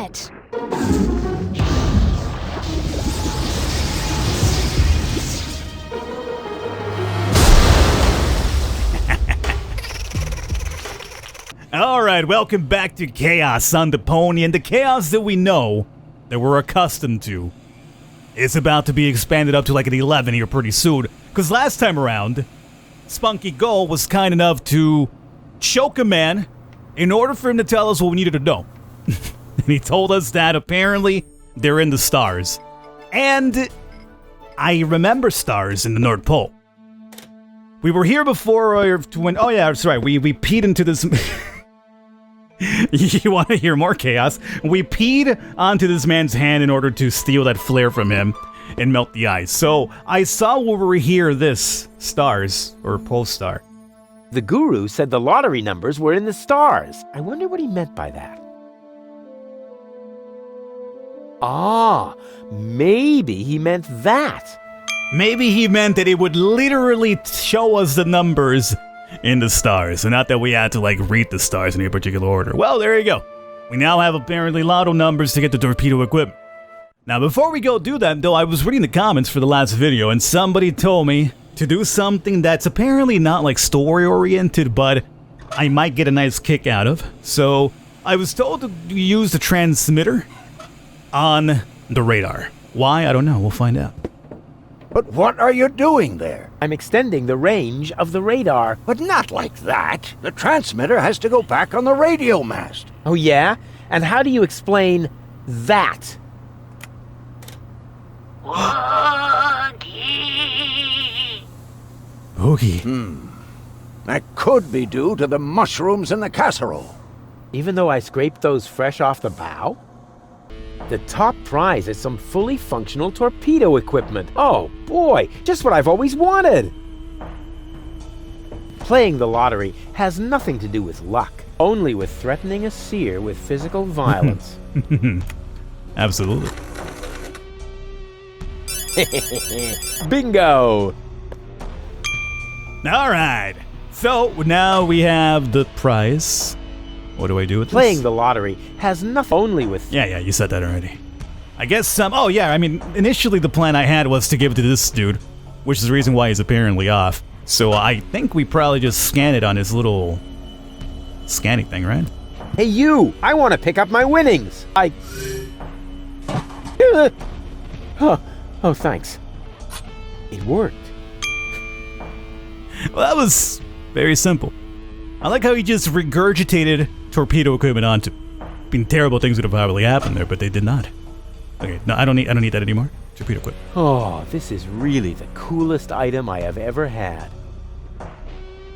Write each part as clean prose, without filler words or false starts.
it! Alright, welcome back to Chaos on Deponia, and the chaos that we know, that we're accustomed to, is about to be expanded up to like an 11 here pretty soon. Because last time around, Spunky Gull was kind enough to choke a man in order for him to tell us what we needed to know. And he told us that apparently they're in the stars. And I remember stars in the North Pole. We were here before when, oh yeah, that's right, we peed into this... You want to hear more chaos? We peed onto this man's hand in order to steal that flare from him and melt the ice. So I saw over here this stars, or pole star. The guru said the lottery numbers were in the stars. I wonder what he meant by that. Ah, maybe he meant that. Maybe he meant that it would literally show us the numbers in the stars, and not that we had to like read the stars in a particular order. Well, there you go. We now have apparently lotto numbers to get the torpedo equipment. Now, before we go do that, though, I was reading the comments for the last video, and somebody told me to do something that's apparently not like story-oriented, but I might get a nice kick out of. So, I was told to use the transmitter on the radar. Why? I don't know. We'll find out. But what are you doing there? I'm extending the range of the radar. But not like that. The transmitter has to go back on the radio mast. Oh yeah? And how do you explain that? Oogie. That could be due to the mushrooms in the casserole. Even though I scraped those fresh off the bow? The top prize is some fully functional torpedo equipment. Oh boy, just what I've always wanted! Playing the lottery has nothing to do with luck, only with threatening a seer with physical violence. Absolutely. Bingo! Alright, so now we have the prize. What do I do with this? Playing the lottery has nothing only with... Yeah, you said that already. I guess oh yeah, I mean, initially the plan I had was to give it to this dude, which is the reason why he's apparently off. So I think we probably just scan it on his little scanning thing, right? Hey you! I want to pick up my winnings! Oh, thanks. It worked. Well, that was very simple. I like how he just regurgitated torpedo equipment onto. I mean, terrible things would have probably happened there, but they did not. Okay, no, I don't need that anymore. Torpedo equipment. Oh, this is really the coolest item I have ever had.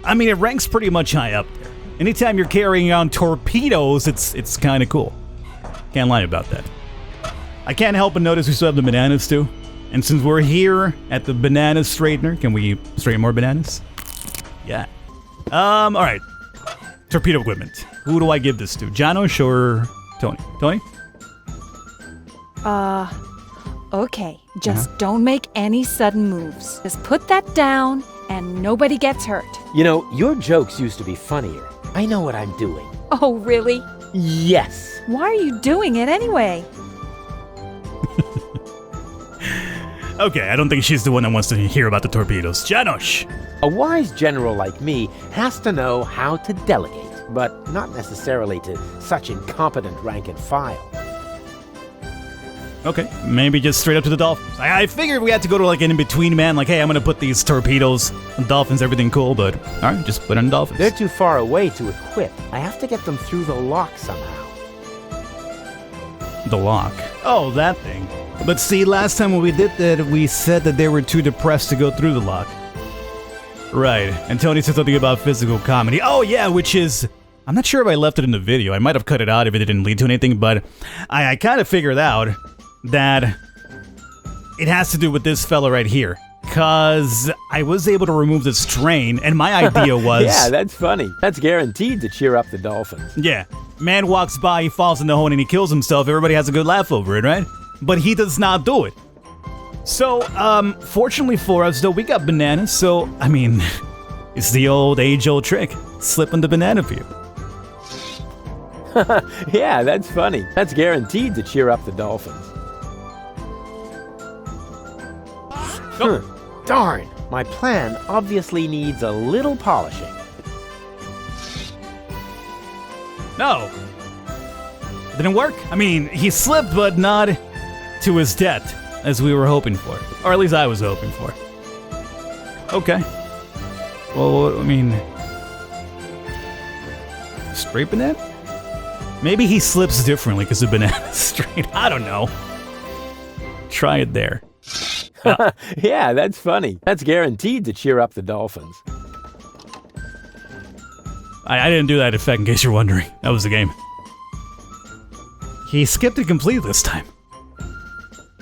I mean, it ranks pretty much high up there. Anytime you're carrying on torpedoes, it's kind of cool. Can't lie about that. I can't help but notice we still have the bananas too. And since we're here at the banana straightener, can we straighten more bananas? Yeah. Alright. Torpedo equipment. Who do I give this to? Janosh or Tony? Tony? Okay. Just don't make any sudden moves. Just put that down and nobody gets hurt. You know, your jokes used to be funnier. I know what I'm doing. Oh, really? Yes. Why are you doing it anyway? Okay, I don't think she's the one that wants to hear about the torpedoes. Janosh! A wise general like me has to know how to delegate, but not necessarily to such incompetent rank and file. Okay, maybe just straight up to the dolphins. I figured we had to go to like an in-between, man. Like, hey, I'm gonna put these torpedoes on dolphins, everything cool, but alright, just put on dolphins. They're too far away to equip. I have to get them through the lock somehow. The lock? Oh, that thing. But see, last time when we did that, we said that they were too depressed to go through the lock. Right, and Tony said something about physical comedy. Oh yeah, which is... I'm not sure if I left it in the video. I might have cut it out if it didn't lead to anything, but I kind of figured out that it has to do with this fella right here. Because I was able to remove the strain, and my idea was... Yeah, that's funny. That's guaranteed to cheer up the dolphins. Yeah. Man walks by, he falls in the hole, and he kills himself. Everybody has a good laugh over it, right? But he does not do it. So, fortunately for us, though, we got bananas, so, I mean, it's the old age-old trick. Slip on the banana peel. Yeah, that's funny. That's guaranteed to cheer up the dolphins. Darn, my plan obviously needs a little polishing. No. It didn't work. I mean, he slipped, but not to his death, as we were hoping for. Or at least I was hoping for. Okay. Well, I mean... Scraping it? Maybe he slips differently because the banana's straight. I don't know. Try it there. Yeah, that's funny. That's guaranteed to cheer up the dolphins. I didn't do that effect in case you're wondering. That was the game. He skipped it completely this time.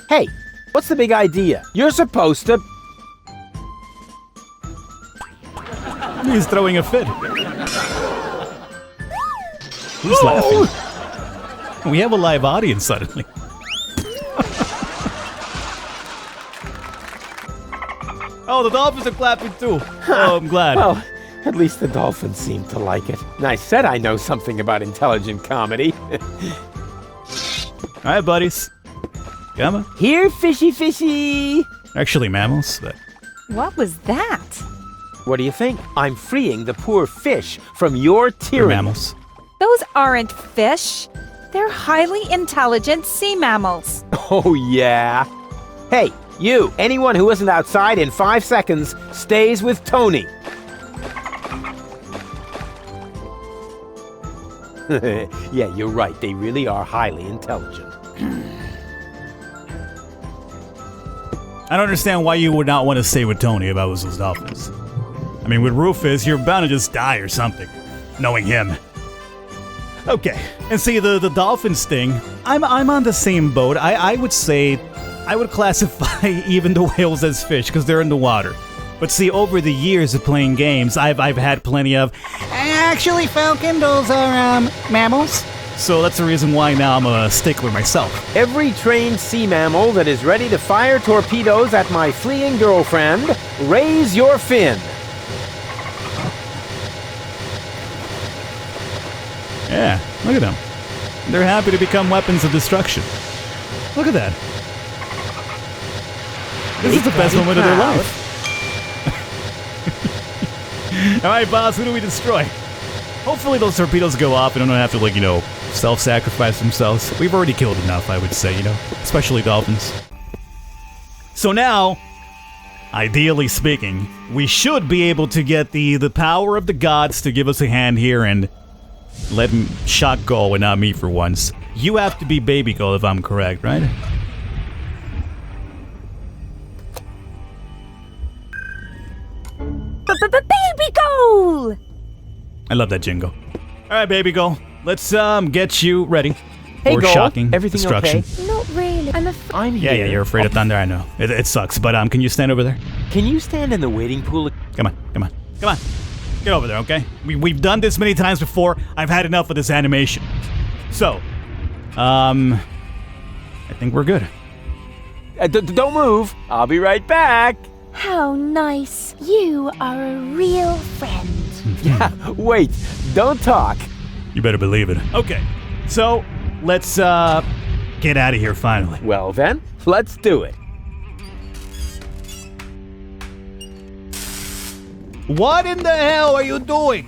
Hey, what's the big idea? You're supposed to... He's throwing a fit. Who's laughing? We have a live audience suddenly. Oh, the dolphins are clapping too. Oh, I'm glad. Well, at least the dolphins seem to like it. And I said I know something about intelligent comedy. All right, buddies. Come on. Here, fishy fishy! Actually, mammals, but... What was that? What do you think? I'm freeing the poor fish from your They're tyranny. mammals. Those aren't fish. They're highly intelligent sea mammals. Oh, yeah. Hey, you, anyone who isn't outside in 5 seconds stays with Tony. Yeah, you're right. They really are highly intelligent. I don't understand why you would not want to stay with Tony if I was those dolphins. I mean, with Rufus, you're bound to just die or something, knowing him. Okay, and see, the dolphins thing, I'm on the same boat. I would say, I would classify even the whales as fish, because they're in the water. But see, over the years of playing games, I've had plenty of, actually, Falcon, those are, mammals. So that's the reason why now I'm a stickler myself. Every trained sea mammal that is ready to fire torpedoes at my fleeing girlfriend, raise your fin. Yeah, look at them. They're happy to become weapons of destruction. Look at that. This is the best moment of their life. All right, boss, who do we destroy? Hopefully those torpedoes go off and don't have to, like, self-sacrifice themselves. We've already killed enough, I would say, especially dolphins. So now, ideally speaking, we should be able to get the power of the gods to give us a hand here and let Shock go and not me for once. You have to be Baby Gull if I'm correct, right? Baby goal! I love that jingle. All right, Baby Gull. Let's get you ready Hey, for Gull, shocking everything destruction. okay? Not really. I'm afraid. I'm here. Yeah, you're afraid of thunder. I know it sucks, but can you stand over there? Can you stand in the waiting pool? Come on. Get over there, okay? We've done this many times before. I've had enough of this animation. So, I think we're good. Don't move. I'll be right back. How nice. You are a real friend. Yeah, wait. Don't talk. You better believe it. Okay, so let's get out of here finally. Well then, let's do it. What in the hell are you doing?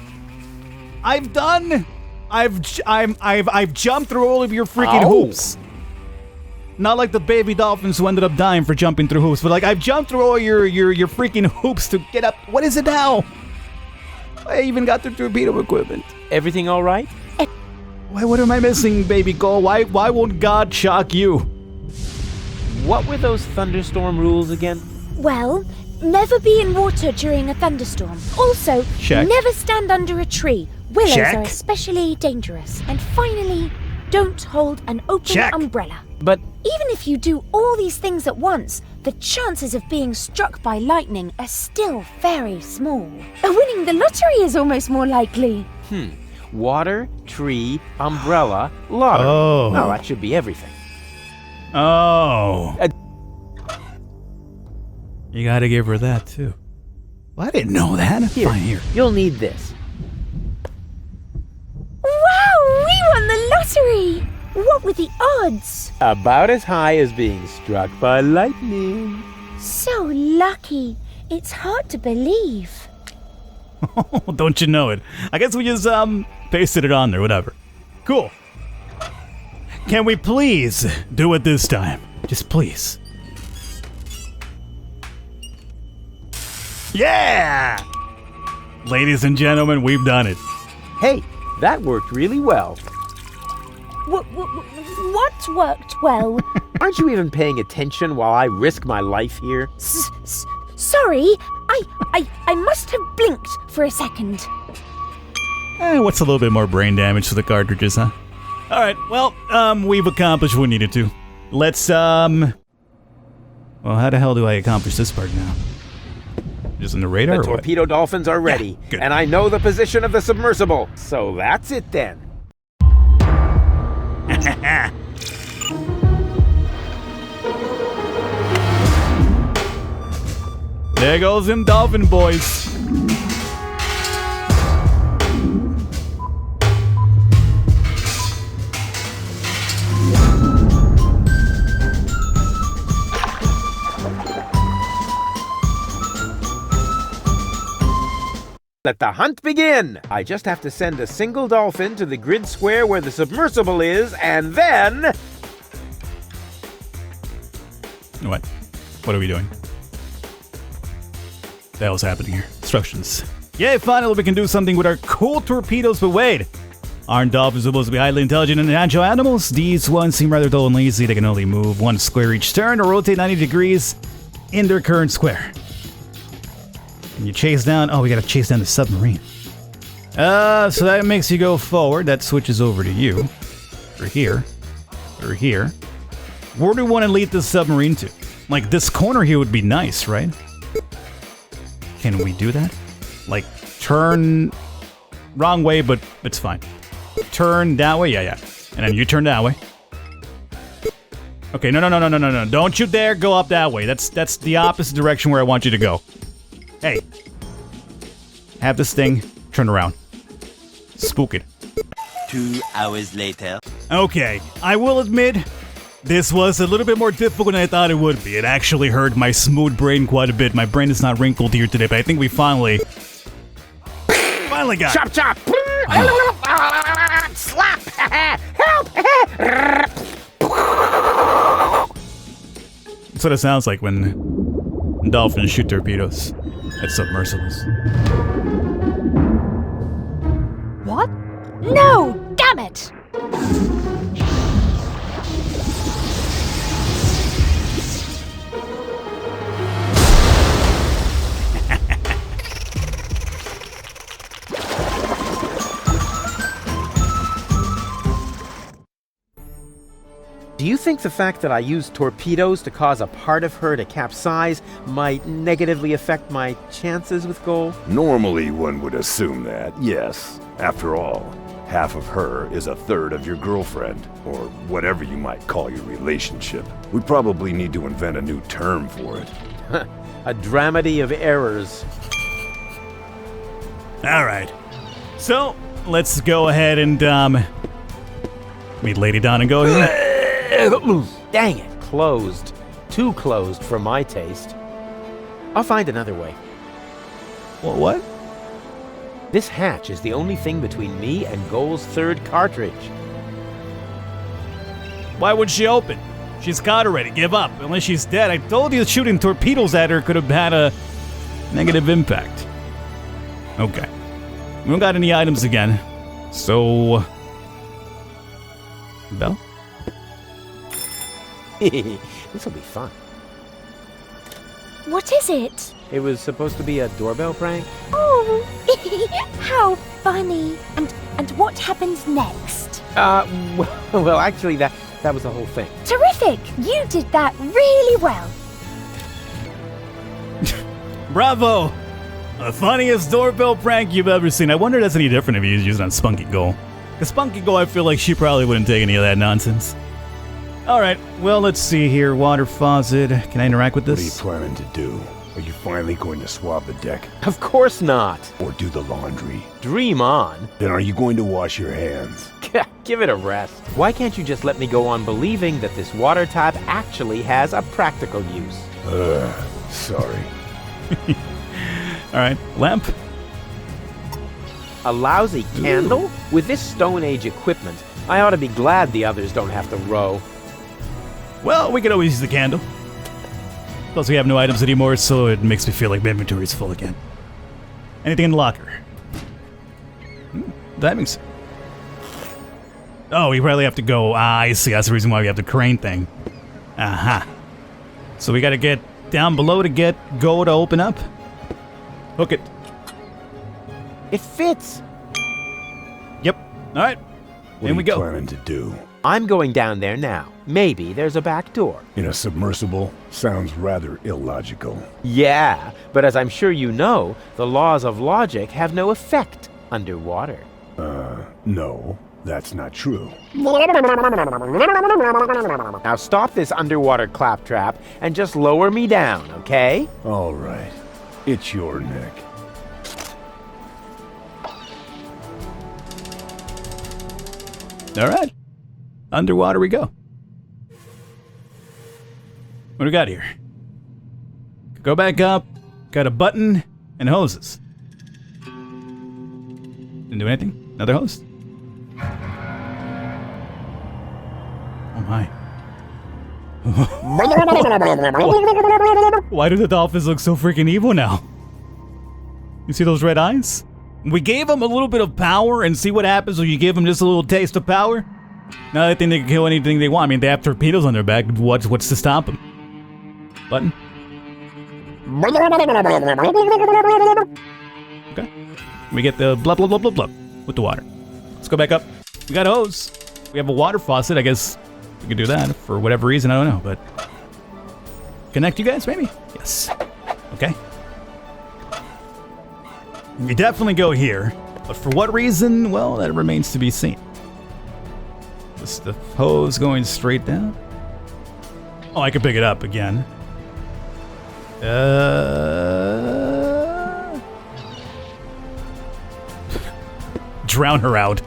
I've jumped through all of your freaking Ow. hoops. Not like the baby dolphins who ended up dying for jumping through hoops, but like I've jumped through all your freaking hoops to get up. What is it now? I even got the torpedo equipment. Everything all right? What am I missing, Baby Gull? Why won't God shock you? What were those thunderstorm rules again? Well, never be in water during a thunderstorm. Also, Check. never stand under a tree. Willows Check. are especially dangerous. And finally, don't hold an open Check. umbrella. But Even if you do all these things at once, the chances of being struck by lightning are still very small. Winning the lottery is almost more likely. water, tree, umbrella, lottery. Oh. Well, that should be everything. Oh. You gotta give her that, too. Well, I didn't know that. Here, Fine, here. you'll need this. Wow, we won the lottery! What were the odds? About as high as being struck by lightning. So lucky. It's hard to believe. Don't you know it? I guess we just, pasted it on there, whatever. Cool. Can we please do it this time? Just please. Yeah! Ladies and gentlemen, we've done it. Hey, that worked really well. What worked well? Aren't you even paying attention while I risk my life here? Sorry, I must have blinked for a second. What's a little bit more brain damage to the cartridges, huh? Alright, well, we've accomplished what we needed to. Let's, well, how the hell do I accomplish this part now? Just in the radar The or what? torpedo dolphins are ready, good. and I know the position of the submersible. So that's it then. There goes them dolphin boys. Let the hunt begin! I just have to send a single dolphin to the grid square where the submersible is, and then... What? What are we doing? What the hell's happening here? Instructions. Yay, finally we can do something with our cool torpedoes, but wait! Aren't dolphins supposed to be highly intelligent and agile animals? These ones seem rather dull and lazy. They can only move one square each turn or rotate 90 degrees in their current square. And you chase down... Oh, we gotta chase down the submarine. So that makes you go forward. That switches over to you. Or here. Or here. Where do we want to lead this submarine to? Like, this corner here would be nice, right? Can we do that? Like, turn... Wrong way, but it's fine. Turn that way? Yeah. And then you turn that way. Okay, no. Don't you dare go up that way. That's the opposite direction where I want you to go. Hey. Have this thing turn around. Spook it. 2 hours later. Okay, I will admit, this was a little bit more difficult than I thought it would be. It actually hurt my smooth brain quite a bit. My brain is not wrinkled here today, but I think we finally got Chop, chop! Slap! Help! That's what it sounds like when dolphins shoot torpedoes at submersibles. What? No! Damn it! Do you think the fact that I used torpedoes to cause a part of her to capsize might negatively affect my chances with goal? Normally, one would assume that, yes. After all, half of her is a third of your girlfriend, or whatever you might call your relationship. We probably need to invent a new term for it. A dramedy of errors. Alright. So, let's go ahead and, meet Lady Dawn and go here. Dang it, closed. Too closed for my taste. I'll find another way. What? This hatch is the only thing between me and Goal's third cartridge. Why would she open? She's caught already. Give up. Unless she's dead. I told you that shooting torpedoes at her could have had a negative impact. Okay. We don't got any items again. So... Bell? This'll be fun. What is it? It was supposed to be a doorbell prank? Oh, how funny. And what happens next? Well, actually, that was the whole thing. Terrific! You did that really well. Bravo! The funniest doorbell prank you've ever seen. I wonder if that's any different if you use it on Spunky Goal. Because Spunky Goal, I feel like she probably wouldn't take any of that nonsense. Alright, well, let's see here. Water faucet. Can I interact with What are you this? planning to do? Are you finally going to swab the deck? Of course not. Or do the laundry? Dream on. Then are you going to wash your hands? Give it a rest. Why can't you just let me go on believing that this water tap actually has a practical use? Sorry. All right, lamp. A lousy candle? With this Stone Age equipment, I ought to be glad the others don't have to row. Well, we could always use the candle. Plus, we have no items anymore, so it makes me feel like my inventory is full again. Anything in the locker? Diving suit. Oh, we probably have to go. I see. That's the reason why we have the crane thing. Aha. So we got to get down below to go to open up. Hook it. It fits. Yep. All right. What In are we you go. planning to do? I'm going down there now. Maybe there's a back door. In a submersible? Sounds rather illogical. Yeah, but as I'm sure you know, the laws of logic have no effect underwater. No, that's not true. Now stop this underwater claptrap and just lower me down, okay? All right. It's your neck. All right. Underwater we go. What do we got here? Go back up. Got a button and hoses. Didn't do anything? Another hose? Oh my. Why do the dolphins look so freaking evil now? You see those red eyes? We gave them a little bit of power, and see what happens when you give them just a little taste of power? Now they think they can kill anything they want. I mean, they have torpedoes on their back. What's to stop them? Button? Okay. We get the blah blah blah blah blah with the water. Let's go back up. We got a hose. We have a water faucet. I guess we could do that for whatever reason. I don't know, but connect you guys, maybe? Yes. Okay. We definitely go here, but for what reason? Well, that remains to be seen. Is the hose going straight down? Oh, I can pick it up again. Drown her out.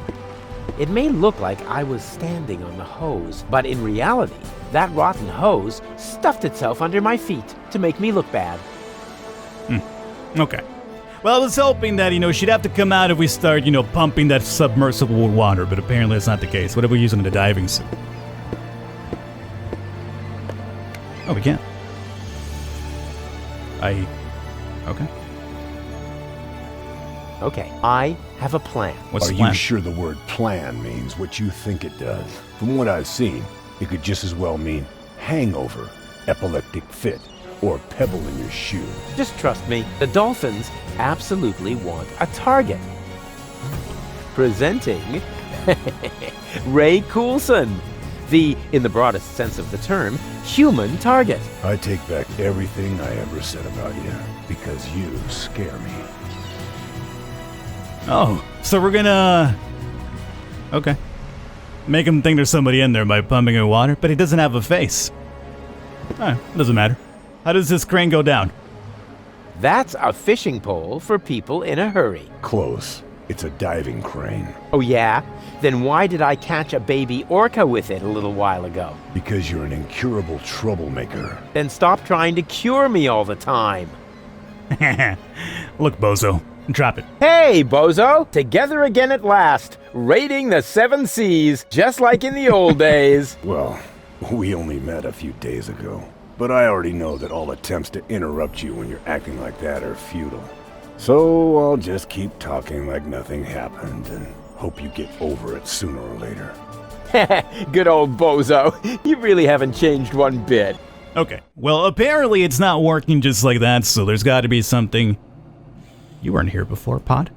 It may look like I was standing on the hose, but in reality, that rotten hose stuffed itself under my feet to make me look bad. Okay. Well, I was hoping that, she'd have to come out if we start, pumping that submersible with water, but apparently that's not the case. What are we using in the diving suit? Oh, we can't. Okay. Okay, I have a plan. What's Are the plan? you sure the word plan means what you think it does? From what I've seen, it could just as well mean hangover, epileptic fit, or pebble in your shoe. Just trust me, the dolphins absolutely want a target. Presenting Ray Coulson, the, in the broadest sense of the term, human target. I take back everything I ever said about you, because you scare me. Oh, so we're gonna... Okay. Make him think there's somebody in there by pumping in water, but he doesn't have a face. Alright, doesn't matter. How does this crane go down? That's a fishing pole for people in a hurry. Close. It's a diving crane. Oh yeah? Then why did I catch a baby orca with it a little while ago? Because you're an incurable troublemaker. Then stop trying to cure me all the time. Look, bozo. Drop it. Hey, bozo! Together again at last, raiding the 7 seas, just like in the old days. Well, we only met a few days ago. But I already know that all attempts to interrupt you when you're acting like that are futile. So I'll just keep talking like nothing happened and hope you get over it sooner or later. Good old bozo. You really haven't changed one bit. Okay. Well, apparently it's not working just like that, so there's got to be something... You weren't here before, Pod.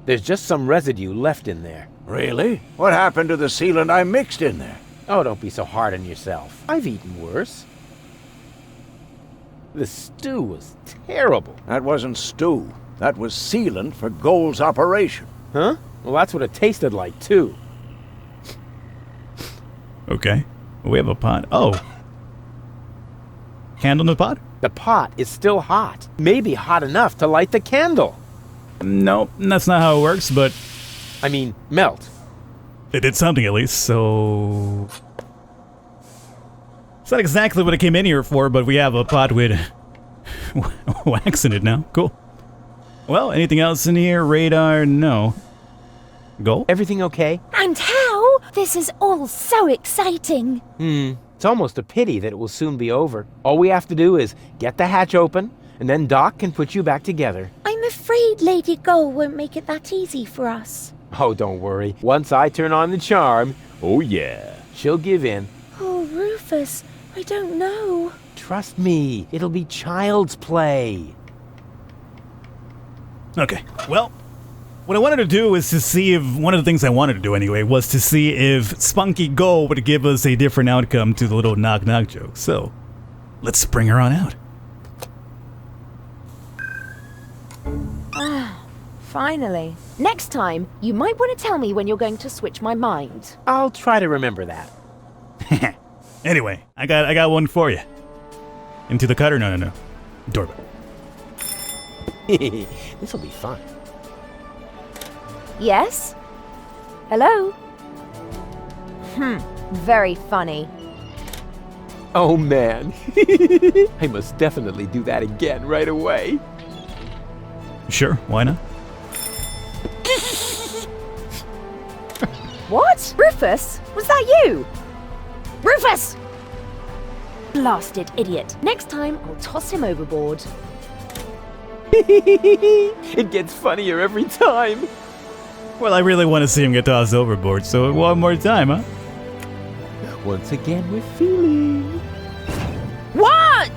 There's just some residue left in there. Really? What happened to the sealant I mixed in there? Oh, don't be so hard on yourself. I've eaten worse. The stew was terrible. That wasn't stew. That was sealant for Gold's operation. Huh? Well, that's what it tasted like, too. Okay. We have a pot. Oh. Candle in the pot? The pot is still hot. Maybe hot enough to light the candle. Nope, that's not how it works, but... I mean, melt. They did something at least, so... It's not exactly what I came in here for, but we have a pot with wax in it now. Cool. Well, anything else in here? Radar? No. Go? Everything okay? And how? This is all so exciting. It's almost a pity that it will soon be over. All we have to do is get the hatch open, and then Doc can put you back together. I'm afraid Lady Gull won't make it that easy for us. Oh, don't worry. Once I turn on the charm, oh yeah, she'll give in. Oh, Rufus, I don't know. Trust me, it'll be child's play. Okay, well, what I wanted to do is to see if, one of the things I wanted to do anyway, was to see if Spunky Go would give us a different outcome to the little knock-knock joke. So, let's bring her on out. Finally. Next time, you might want to tell me when you're going to switch my mind. I'll try to remember that. Anyway, I got one for you. Into the cutter? No. Doorbell. This'll be fun. Yes? Hello? Very funny. Oh man, I must definitely do that again right away. Sure, why not? What? Rufus? Was that you? Rufus! Blasted idiot. Next time, I'll toss him overboard. It gets funnier every time. Well, I really want to see him get tossed overboard, so one more time, huh? Once again with feeling. What?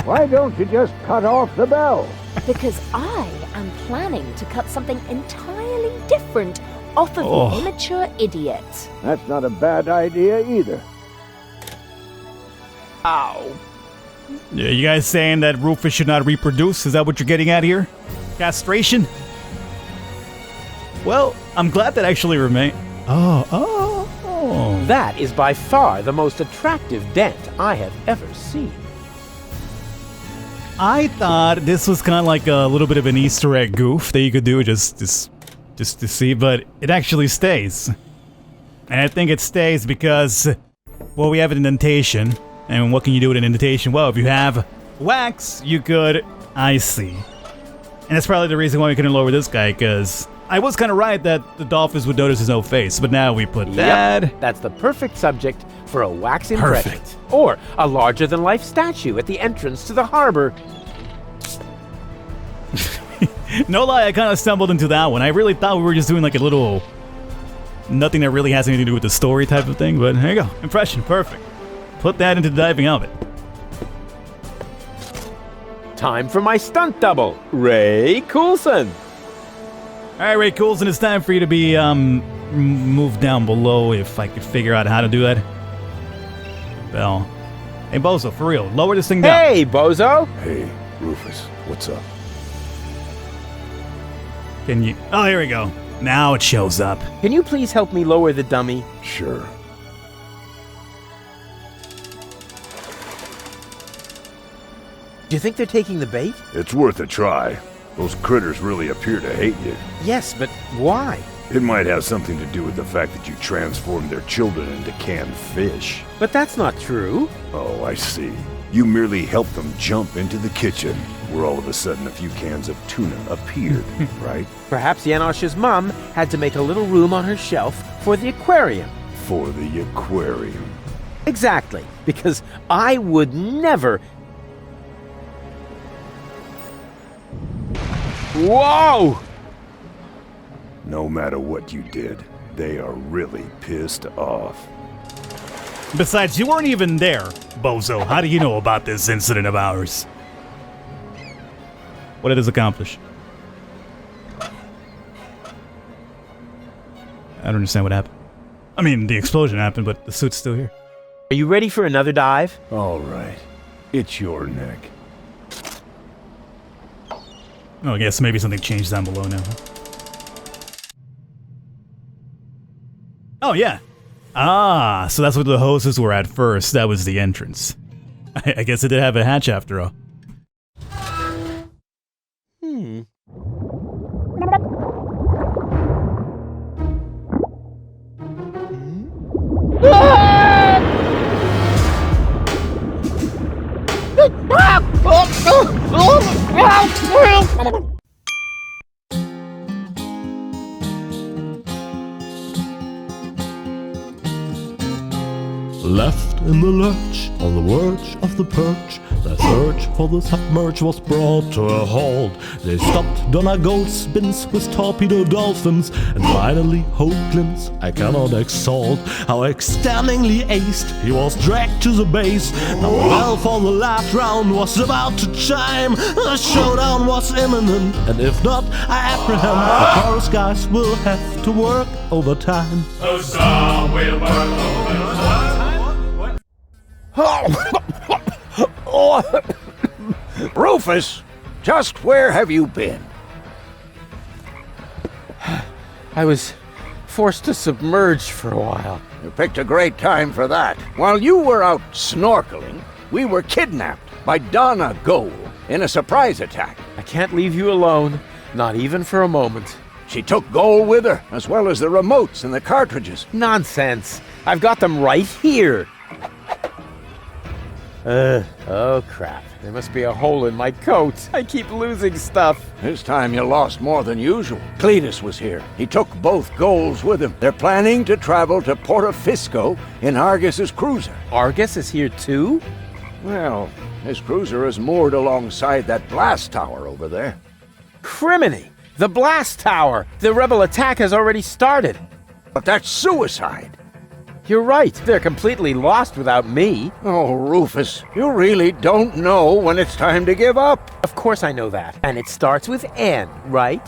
Why don't you just cut off the bell? Because I am planning to cut something entirely different off of the immature idiot. That's not a bad idea either. Ow. Yeah, you guys saying that Rufus should not reproduce? Is that what you're getting at here? Castration? Well, I'm glad that actually remained. Oh. That is by far the most attractive dent I have ever seen. I thought this was kind of like a little bit of an Easter egg goof that you could do just to see, but it actually stays. And I think it stays because, well, we have an indentation. And what can you do with an indentation? Well, if you have wax, you could, I see. And that's probably the reason why we couldn't lower this guy, because I was kind of right that the dolphins would notice his no face, but now we put that. Yep, that's the perfect subject for a wax impression. Perfect. Or a larger-than-life statue at the entrance to the harbor. No lie, I kind of stumbled into that one. I really thought we were just doing like a little, nothing that really has anything to do with the story type of thing, but there you go. Impression, perfect. Put that into the diving helmet. Time for my stunt double, Ray Coulson. Alright, Ray Coulson, it's time for you to be moved down below if I could figure out how to do that. Bell. Hey, Bozo, for real, lower this thing down. Hey, Bozo. Hey, Rufus, what's up? Can you... Oh, here we go. Now it shows up. Can you please help me lower the dummy? Sure. Do you think they're taking the bait? It's worth a try. Those critters really appear to hate you. Yes, but why? It might have something to do with the fact that you transformed their children into canned fish. But that's not true. Oh, I see. You merely helped them jump into the kitchen, where all of a sudden a few cans of tuna appeared, right? Perhaps Janosch's mom had to make a little room on her shelf for the aquarium. For the aquarium. Exactly, because I would never... Whoa! No matter what you did, they are really pissed off. Besides, you weren't even there, Bozo. How do you know about this incident of ours? What did this accomplish? I don't understand what happened. I mean, the explosion happened, but the suit's still here. Are you ready for another dive? All right. It's your neck. Oh, I guess maybe something changed down below now. Oh, yeah. Ah, so that's what the hoses were at first. That was the entrance. I guess it did have a hatch after all. left in the lurch, on the verge of the perch. The search for the submerge was brought to a halt. They stopped Donegal's bins with torpedo dolphins, and finally Hoagland's I cannot exalt. How extendingly aced he was dragged to the base. Now the bell for the last round was about to chime. The showdown was imminent, and if not, I apprehend the chorus guys will have to work overtime. Rufus, just where have you been? I was forced to submerge for a while. You picked a great time for that. While you were out snorkeling, we were kidnapped by Donna Gold in a surprise attack. I can't leave you alone, not even for a moment. She took Gold with her, as well as the remotes and the cartridges. Nonsense. I've got them right here. Oh crap. There must be a hole in my coat. I keep losing stuff. This time you lost more than usual. Cletus was here. He took both Golds with him. They're planning to travel to Portofisco in Argus's cruiser. Argus is here too? Well, his cruiser is moored alongside that blast tower over there. Criminy! The blast tower! The rebel attack has already started. But that's suicide. You're right. They're completely lost without me. Oh, Rufus, you really don't know when it's time to give up. Of course I know that. And it starts with N, right?